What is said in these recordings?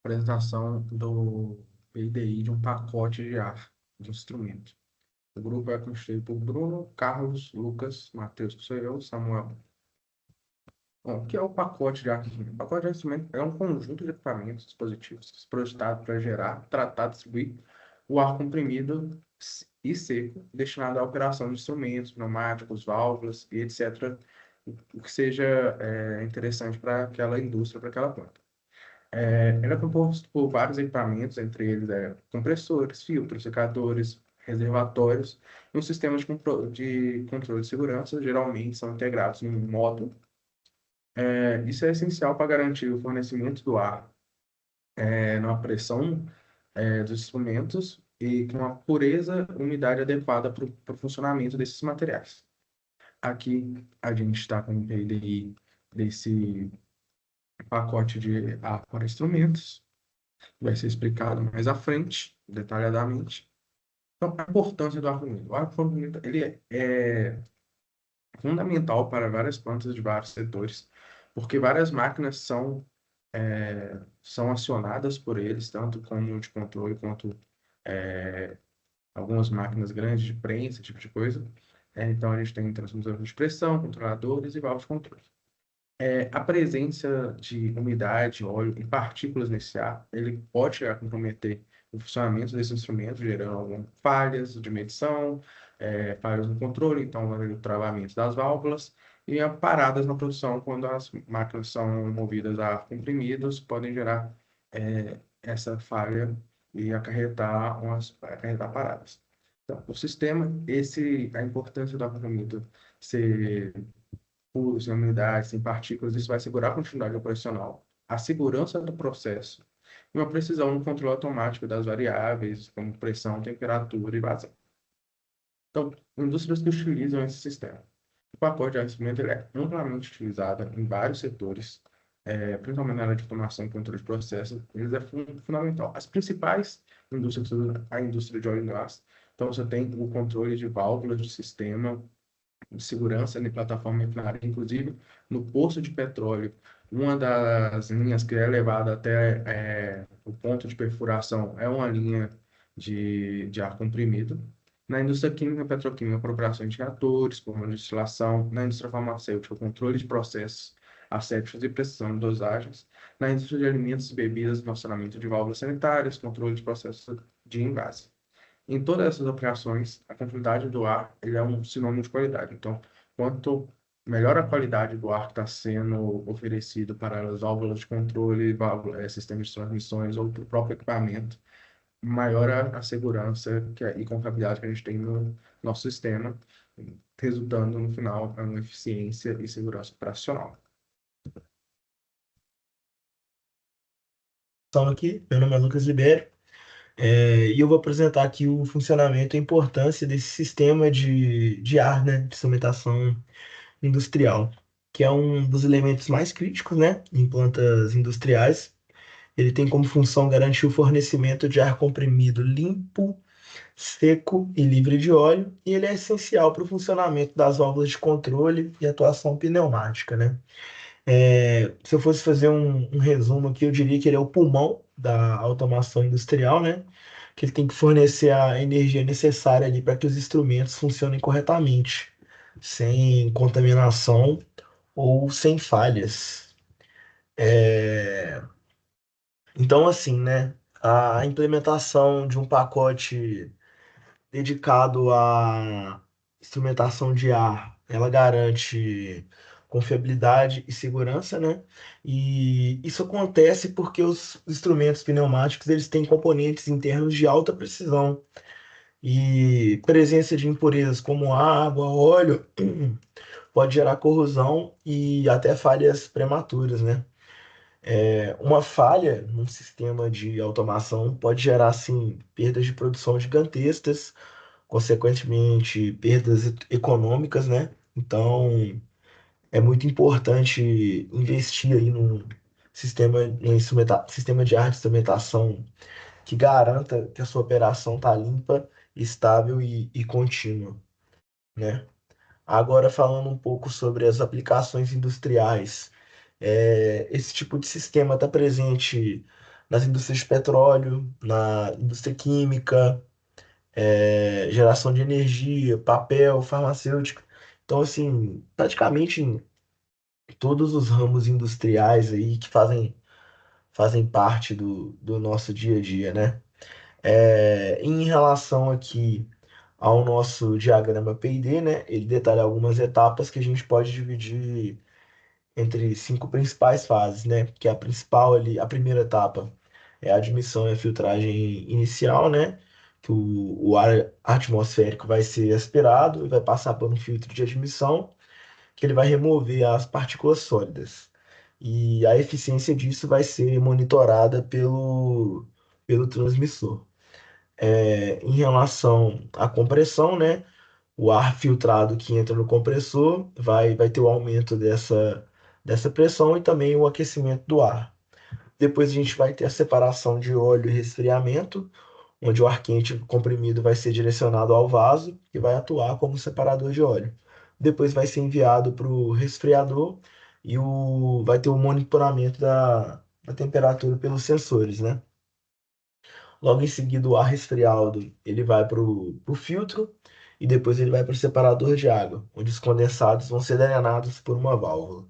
Apresentação do PIDI de um pacote de ar de instrumento. O grupo é constituído por Bruno, Carlos, Lucas, Matheus, que sou eu, Samuel. Bom, o que é o pacote de ar de instrumento? O pacote de ar de instrumento é um conjunto de equipamentos, dispositivos projetados para gerar, tratar, distribuir o ar comprimido e seco destinado à operação de instrumentos, pneumáticos, válvulas e etc. O que seja interessante para aquela indústria, para aquela planta. Ele é composto por vários equipamentos, entre eles compressores, filtros, secadores, reservatórios e um sistema de controle de segurança, geralmente são integrados em um módulo. Isso é essencial para garantir o fornecimento do ar na pressão dos instrumentos e com a pureza e umidade adequada para o funcionamento desses materiais. Aqui a gente está com o PDI desse pacote de ar para instrumentos. Vai ser explicado mais à frente, detalhadamente. Então, a importância do ar-formiga. O ar-formiga, ele é fundamental para várias plantas de vários setores, porque várias máquinas são acionadas por eles, tanto como de controle quanto é, algumas máquinas grandes de prensa, esse tipo de coisa. Então, a gente tem transmissores de pressão, controladores e válvulas de controle. A presença de umidade, óleo e partículas nesse ar, ele pode chegar a comprometer o funcionamento desse instrumento, gerando algumas falhas de medição, falhas no controle, então o travamento das válvulas e paradas na produção quando as máquinas são movidas a ar comprimidos, podem gerar essa falha e acarretar paradas. Então, o sistema, a importância do ar-comprimido ser puros, sem umidade, sem partículas, isso vai segurar a continuidade operacional, a segurança do processo e uma precisão no controle automático das variáveis, como pressão, temperatura e vazão. Então, indústrias que utilizam esse sistema. O pacote de arrefecimento ele é amplamente utilizado em vários setores, principalmente na área de automação e controle de processos, ele é fundamental. As principais indústrias, a indústria de óleo e gás, então você tem o controle de válvulas de sistema, de segurança de plataforma refinária, inclusive no poço de petróleo. Uma das linhas que é levada até o ponto de perfuração é uma linha de ar comprimido. Na indústria química e petroquímica, por operações de reatores, por destilação. Na indústria farmacêutica, controle de processos assépticos e precisão de dosagens. Na indústria de alimentos e bebidas, funcionamento de válvulas sanitárias, controle de processos de envase. Em todas essas operações, a qualidade do ar ele é um sinônimo de qualidade. Então, quanto melhor a qualidade do ar que está sendo oferecido para as válvulas de controle, sistemas de transmissões ou para o próprio equipamento, maior a segurança e confiabilidade que a gente tem no nosso sistema, resultando, no final, em uma eficiência e segurança operacional. Aqui, meu nome é Lucas Libério, e eu vou apresentar aqui o funcionamento e a importância desse sistema de ar, né, de instrumentação industrial, que é um dos elementos mais críticos, né, em plantas industriais. Ele tem como função garantir o fornecimento de ar comprimido limpo, seco e livre de óleo, e ele é essencial para o funcionamento das válvulas de controle e atuação pneumática, né? Se eu fosse fazer um resumo aqui, eu diria que ele é o pulmão da automação industrial, né? Que ele tem que fornecer a energia necessária ali para que os instrumentos funcionem corretamente, sem contaminação ou sem falhas. É, Então, assim, né? A implementação de um pacote dedicado à instrumentação de ar, ela garante confiabilidade e segurança, né? E isso acontece porque os instrumentos pneumáticos eles têm componentes internos de alta precisão e presença de impurezas como água, óleo, pode gerar corrosão e até falhas prematuras, né? Uma falha num sistema de automação pode gerar, assim, perdas de produção gigantescas, consequentemente, perdas econômicas, né? Então, é muito importante investir aí num sistema de ar de instrumentação que garanta que a sua operação está limpa, estável e contínua, né? Agora, falando um pouco sobre as aplicações industriais, esse tipo de sistema está presente nas indústrias de petróleo, na indústria química, geração de energia, papel, farmacêutica. Então, assim, praticamente em todos os ramos industriais aí que fazem parte do nosso dia a dia, né? Em relação aqui ao nosso diagrama P&D, né? Ele detalha algumas etapas que a gente pode dividir entre cinco principais fases, né? Que a principal ali, a primeira etapa é a admissão e a filtragem inicial, né? Que o ar atmosférico vai ser aspirado e vai passar por um filtro de admissão, que ele vai remover as partículas sólidas. E a eficiência disso vai ser monitorada pelo transmissor. Em relação à compressão, né? O ar filtrado que entra no compressor vai ter o aumento dessa pressão e também o aquecimento do ar. Depois a gente vai ter a separação de óleo e resfriamento, onde o ar quente comprimido vai ser direcionado ao vaso e vai atuar como separador de óleo. Depois vai ser enviado para o resfriador e vai ter o monitoramento da temperatura pelos sensores, né? Logo em seguida, o ar resfriado ele vai para o filtro e depois ele vai para o separador de água, onde os condensados vão ser drenados por uma válvula.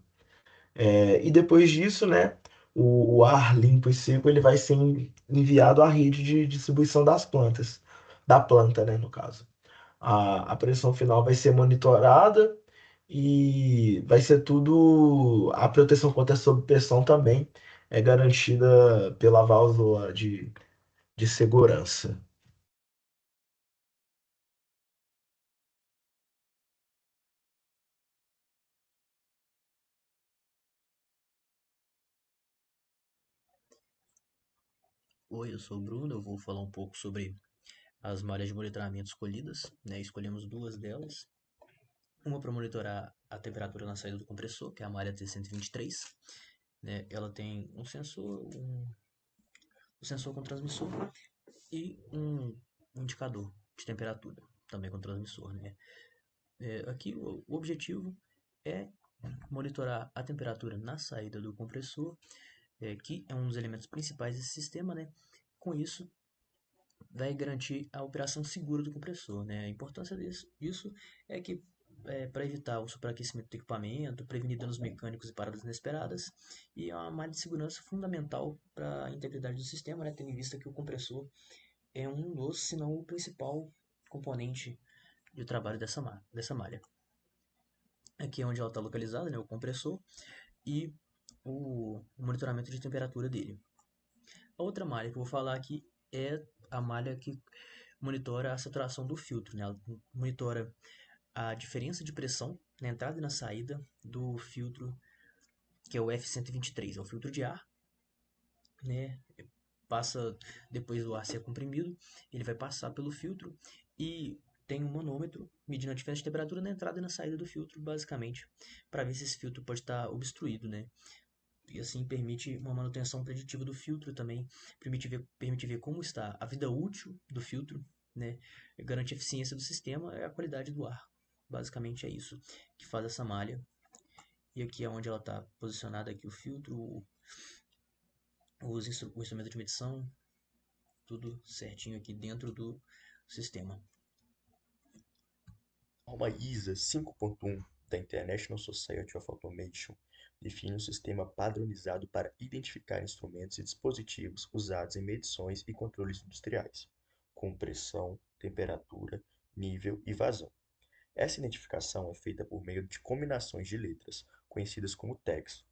E depois disso, né, o ar limpo e seco ele vai ser enviado à rede de distribuição das plantas, da planta, né, no caso. A pressão final vai ser monitorada e vai ser tudo. A proteção contra sobrepressão também é garantida pela válvula de segurança. Oi, eu sou o Bruno. Eu vou falar um pouco sobre as malhas de monitoramento escolhidas, né? Escolhemos duas delas. Uma para monitorar a temperatura na saída do compressor, que é a malha T123, né? Ela tem um sensor com transmissor e um indicador de temperatura, também com transmissor, né? Aqui o objetivo é monitorar a temperatura na saída do compressor, que é um dos elementos principais desse sistema, né? Com isso, vai garantir a operação segura do compressor, né? A importância disso é que para evitar o superaquecimento do equipamento, prevenir danos mecânicos e paradas inesperadas, e é uma malha de segurança fundamental para a integridade do sistema, né? Tendo em vista que o compressor é um dos, se não o principal componente de trabalho dessa malha. Aqui é onde ela está localizada, né? O compressor e o monitoramento de temperatura dele. A outra malha que eu vou falar aqui é a malha que monitora a saturação do filtro, né? Ela monitora a diferença de pressão na entrada e na saída do filtro, que é o F123, é o filtro de ar, né? Passa depois do ar ser comprimido, ele vai passar pelo filtro e tem um manômetro medindo a diferença de temperatura na entrada e na saída do filtro, basicamente, para ver se esse filtro pode estar obstruído, né? E assim permite uma manutenção preditiva do filtro também, permite ver como está a vida útil do filtro, né? Garante a eficiência do sistema e a qualidade do ar. Basicamente é isso que faz essa malha. E aqui é onde ela está posicionada aqui o filtro, o instrumento de medição, tudo certinho aqui dentro do sistema. A norma ISA 5.1 da International Society of Automation define um sistema padronizado para identificar instrumentos e dispositivos usados em medições e controles industriais, como pressão, temperatura, nível e vazão. Essa identificação é feita por meio de combinações de letras, conhecidas como tags,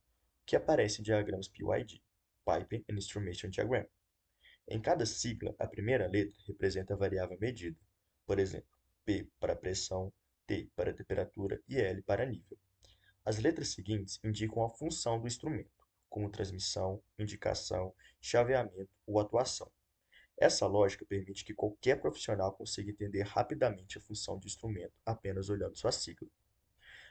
que aparecem em diagramas PID, Pipe and Instrumentation Diagram. Em cada sigla, a primeira letra representa a variável medida, por exemplo, P para pressão, T para temperatura e L para nível. As letras seguintes indicam a função do instrumento, como transmissão, indicação, chaveamento ou atuação. Essa lógica permite que qualquer profissional consiga entender rapidamente a função do instrumento apenas olhando sua sigla.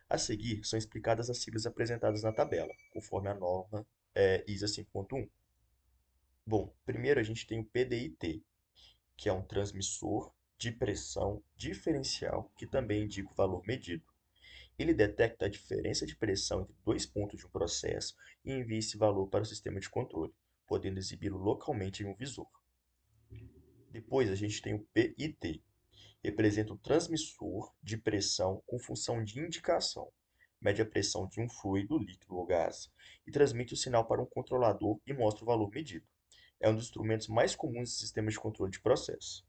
A seguir, são explicadas as siglas apresentadas na tabela, conforme a norma ISA 5.1. Bom, primeiro a gente tem o PDI-T, que é um transmissor de pressão diferencial que também indica o valor medido. Ele detecta a diferença de pressão entre dois pontos de um processo e envia esse valor para o sistema de controle, podendo exibi-lo localmente em um visor. Depois a gente tem o PID, representa um transmissor de pressão com função de indicação. Mede a pressão de um fluido, líquido ou gás e transmite o sinal para um controlador e mostra o valor medido. É um dos instrumentos mais comuns de sistemas de controle de processo.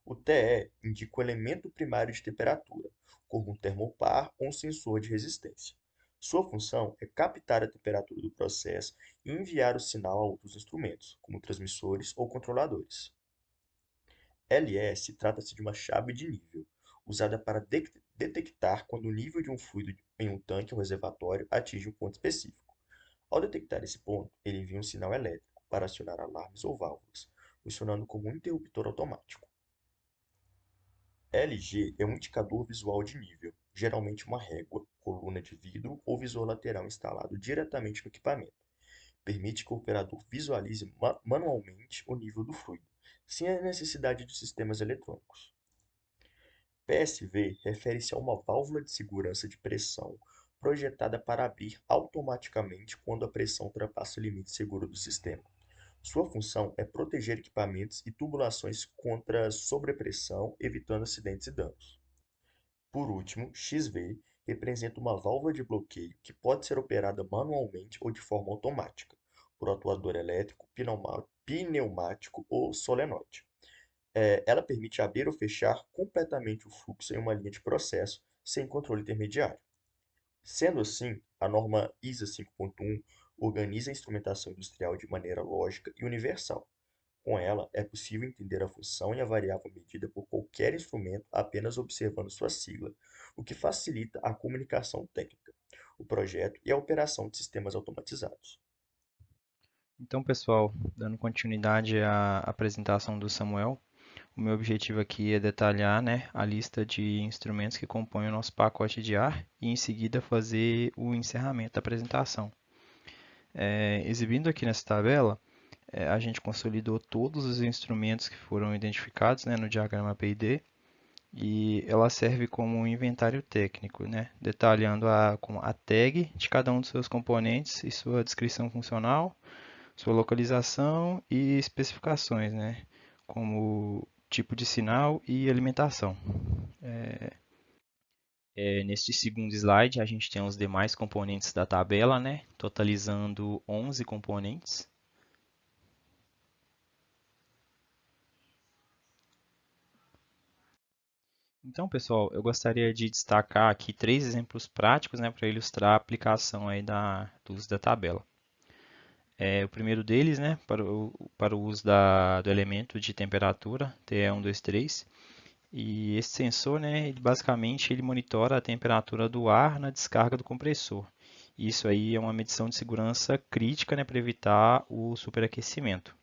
O TE indica o elemento primário de temperatura, como um termopar ou um sensor de resistência. Sua função é captar a temperatura do processo e enviar o sinal a outros instrumentos, como transmissores ou controladores. LS trata-se de uma chave de nível, usada para detectar quando o nível de um fluido em um tanque ou reservatório atinge um ponto específico. Ao detectar esse ponto, ele envia um sinal elétrico para acionar alarmes ou válvulas, funcionando como um interruptor automático. LG é um indicador visual de nível, geralmente uma régua, coluna de vidro ou visor lateral instalado diretamente no equipamento. Permite que o operador visualize manualmente o nível do fluido, sem a necessidade de sistemas eletrônicos. PSV refere-se a uma válvula de segurança de pressão projetada para abrir automaticamente quando a pressão ultrapassa o limite seguro do sistema. Sua função é proteger equipamentos e tubulações contra sobrepressão, evitando acidentes e danos. Por último, XV representa uma válvula de bloqueio que pode ser operada manualmente ou de forma automática, por atuador elétrico, pneumático ou solenoide. Ela permite abrir ou fechar completamente o fluxo em uma linha de processo, sem controle intermediário. Sendo assim, a norma ISA 5.1 organiza a instrumentação industrial de maneira lógica e universal. Com ela, é possível entender a função e a variável medida por qualquer instrumento apenas observando sua sigla, o que facilita a comunicação técnica, o projeto e a operação de sistemas automatizados. Então, pessoal, dando continuidade à apresentação do Samuel, o meu objetivo aqui é detalhar, né, a lista de instrumentos que compõem o nosso pacote de ar e, em seguida, fazer o encerramento da apresentação. Exibindo aqui nessa tabela, a gente consolidou todos os instrumentos que foram identificados, né, no diagrama PID, e ela serve como um inventário técnico, né, detalhando a tag de cada um dos seus componentes e sua descrição funcional, sua localização e especificações, né, como tipo de sinal e alimentação. Neste segundo slide, a gente tem os demais componentes da tabela, né, totalizando 11 componentes. Então, pessoal, eu gostaria de destacar aqui 3 exemplos práticos, né, para ilustrar a aplicação aí do uso da tabela. O primeiro deles, né, para o uso do elemento de temperatura, TE123. E esse sensor, né, basicamente ele monitora a temperatura do ar na descarga do compressor. Isso aí é uma medição de segurança crítica, né, para evitar o superaquecimento.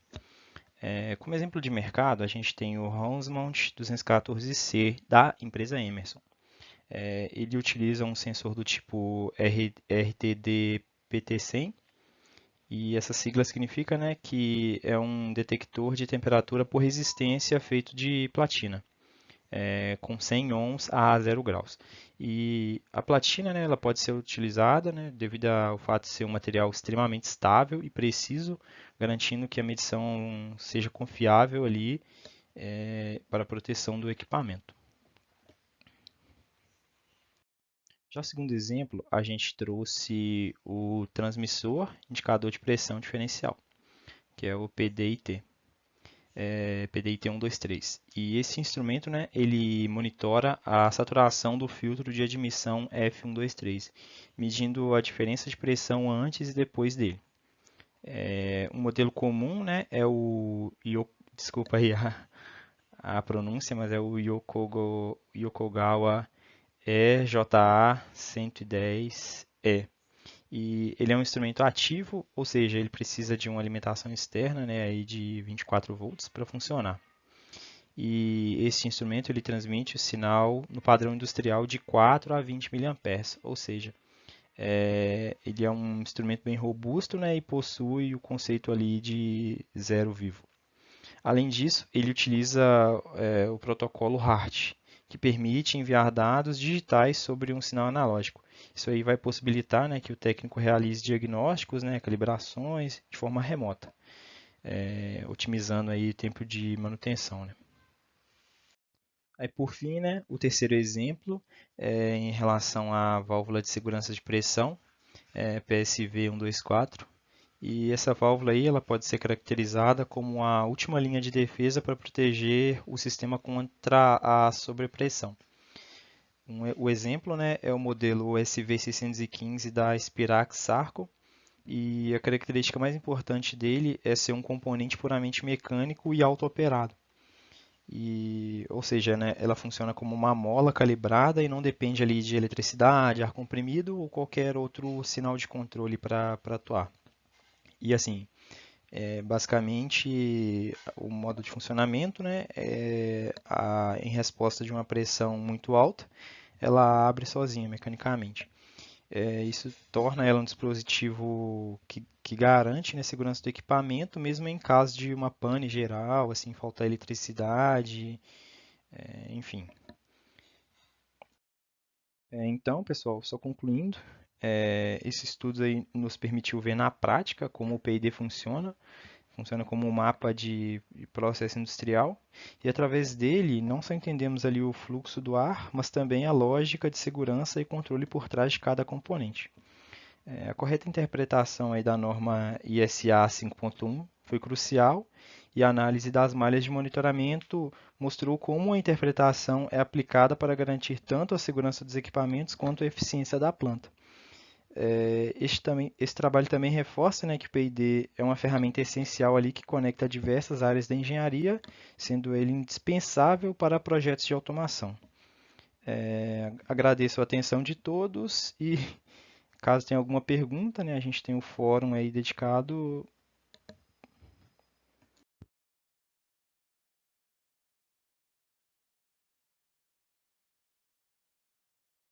Como exemplo de mercado, a gente tem o Rosemont 214C da empresa Emerson. Ele utiliza um sensor do tipo RTD-PT100 e essa sigla significa, né, que é um detector de temperatura por resistência feito de platina. Com 100 ohms a 0 graus. E a platina, né, ela pode ser utilizada, né, devido ao fato de ser um material extremamente estável e preciso, garantindo que a medição seja confiável ali para a proteção do equipamento. Já o segundo exemplo, a gente trouxe o transmissor indicador de pressão diferencial, que é o PDIT. PDIT 123. E esse instrumento, né, ele monitora a saturação do filtro de admissão F123, medindo a diferença de pressão antes e depois dele. Um modelo comum, né, é o desculpa aí a pronúncia, mas é o Yokogawa EJA 110E. E ele é um instrumento ativo, ou seja, ele precisa de uma alimentação externa, né, aí de 24 volts para funcionar. E esse instrumento ele transmite o sinal no padrão industrial de 4 a 20 mA, ou seja, ele é um instrumento bem robusto, né, e possui o conceito ali de zero vivo. Além disso, ele utiliza o protocolo HART, que permite enviar dados digitais sobre um sinal analógico. Isso aí vai possibilitar, né, que o técnico realize diagnósticos, né, calibrações de forma remota, otimizando aí o tempo de manutenção, né. Aí, por fim, né, o terceiro exemplo é em relação à válvula de segurança de pressão, PSV 124. E essa válvula aí, ela pode ser caracterizada como a última linha de defesa para proteger o sistema contra a sobrepressão. O exemplo, né, é o modelo SV615 da Spirax Sarco, e a característica mais importante dele é ser um componente puramente mecânico e auto-operado. Ou seja, né, ela funciona como uma mola calibrada e não depende ali de eletricidade, ar comprimido ou qualquer outro sinal de controle para atuar. E assim, basicamente o modo de funcionamento, né, em resposta de uma pressão muito alta, ela abre sozinha mecanicamente. Isso torna ela um dispositivo que garante, né, segurança do equipamento, mesmo em caso de uma pane geral, assim, faltar eletricidade, enfim. Então, pessoal, só concluindo, esse estudo aí nos permitiu ver na prática como o PID funciona como um mapa de processo industrial, e através dele não só entendemos ali o fluxo do ar, mas também a lógica de segurança e controle por trás de cada componente. A correta interpretação aí da norma ISA 5.1 foi crucial, e a análise das malhas de monitoramento mostrou como a interpretação é aplicada para garantir tanto a segurança dos equipamentos quanto a eficiência da planta. Esse trabalho também reforça, né, que o P&D é uma ferramenta essencial ali que conecta diversas áreas da engenharia, sendo ele indispensável para projetos de automação. Agradeço a atenção de todos e caso tenha alguma pergunta, né, a gente tem um fórum aí dedicado